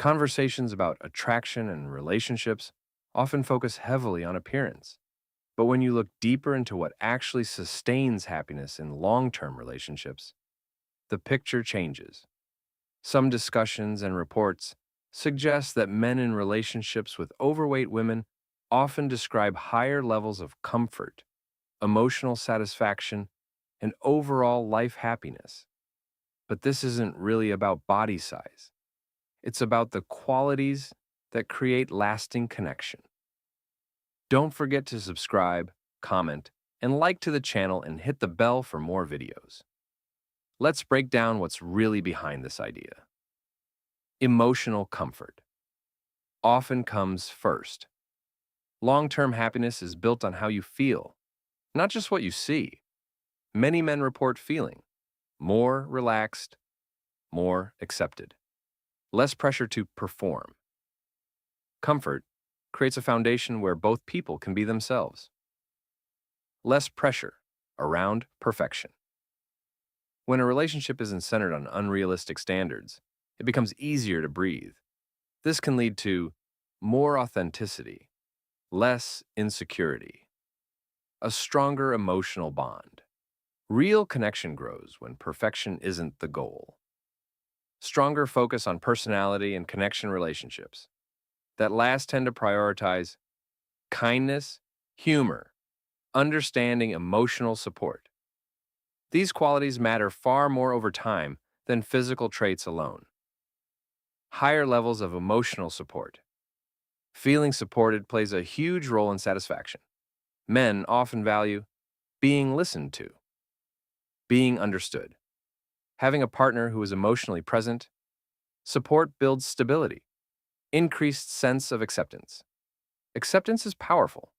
Conversations about attraction and relationships often focus heavily on appearance. But when you look deeper into what actually sustains happiness in long term relationships, the picture changes. Some discussions and reports suggest that men in relationships with overweight women often describe higher levels of comfort, emotional satisfaction, and overall life happiness. But this isn't really about body size. It's about the qualities that create lasting connection. Don't forget to subscribe, comment, and like to the channel and hit the bell for more videos. Let's break down what's really behind this idea. Emotional comfort often comes first. Long-term happiness is built on how you feel, not just what you see. Many men report feeling more relaxed, more accepted, less pressure to perform. Comfort creates a foundation where both people can be themselves. Less pressure around perfection. When a relationship isn't centered on unrealistic standards, it becomes easier to breathe. This can lead to more authenticity, less insecurity, a stronger emotional bond. Real connection grows when perfection isn't the goal. Stronger focus on personality and connection relationships that last tend to prioritize kindness, humor, understanding, emotional support. These qualities matter far more over time than physical traits alone. Higher levels of emotional support. Feeling supported plays a huge role in satisfaction. Men often value being listened to, being understood. Having a partner who is emotionally present, support builds stability, increased sense of acceptance. Acceptance is powerful.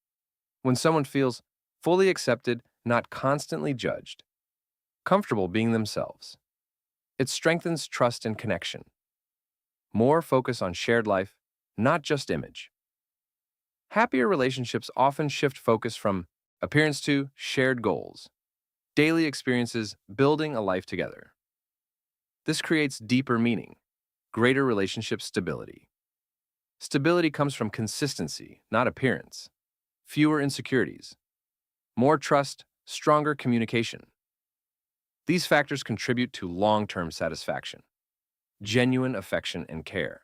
When someone feels fully accepted, not constantly judged, comfortable being themselves, it strengthens trust and connection. More focus on shared life, not just image. Happier relationships often shift focus from appearance to shared goals, daily experiences, building a life together. This creates deeper meaning, greater relationship stability. Stability comes from consistency, not appearance. Fewer insecurities, more trust, stronger communication. These factors contribute to long-term satisfaction, genuine affection and care.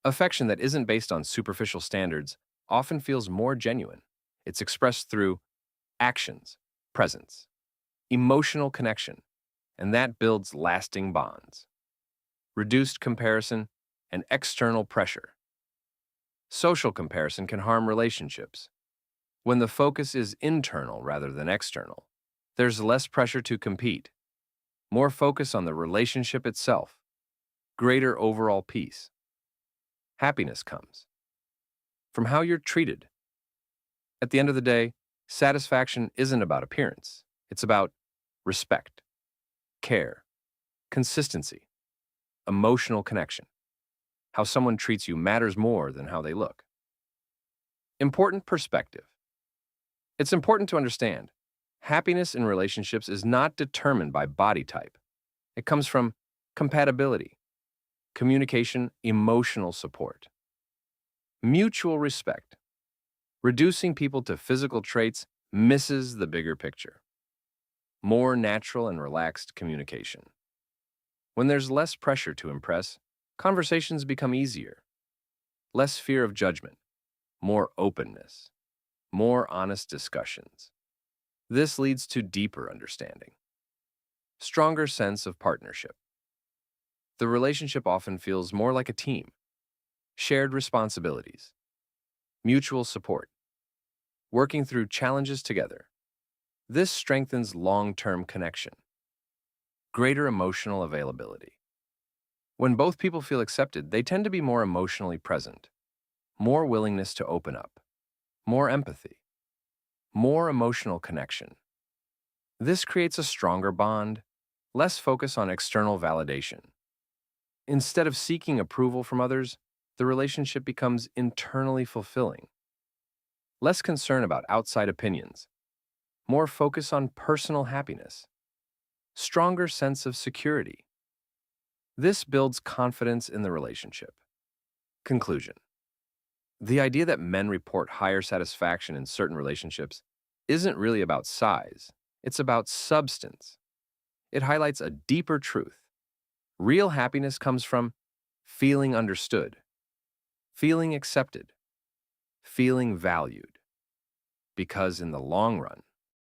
Affection that isn't based on superficial standards often feels more genuine. It's expressed through actions, presence, emotional connection, and that builds lasting bonds. Reduced comparison and external pressure. Social comparison can harm relationships. When the focus is internal rather than external, there's less pressure to compete, more focus on the relationship itself, greater overall peace. Happiness comes from how you're treated. At the end of the day, satisfaction isn't about appearance. It's about respect, care, consistency, emotional connection. How someone treats you matters more than how they look. Important perspective. It's important to understand happiness in relationships is not determined by body type. It comes from compatibility, communication, emotional support, mutual respect. Reducing people to physical traits misses the bigger picture. More natural and relaxed communication. When there's less pressure to impress, conversations become easier. Less fear of judgment, more openness, more honest discussions. This leads to deeper understanding. Stronger sense of partnership. The relationship often feels more like a team. Shared responsibilities. Mutual support. Working through challenges together. This strengthens long-term connection. Greater emotional availability. When both people feel accepted, they tend to be more emotionally present. More willingness to open up. More empathy. More emotional connection. This creates a stronger bond, less focus on external validation. Instead of seeking approval from others, the relationship becomes internally fulfilling. Less concern about outside opinions. More focus on personal happiness. Stronger sense of security. This builds confidence in the relationship. Conclusion. The idea that men report higher satisfaction in certain relationships isn't really about size, it's about substance. It highlights a deeper truth. Real happiness comes from feeling understood, feeling accepted, feeling valued. Because in the long run,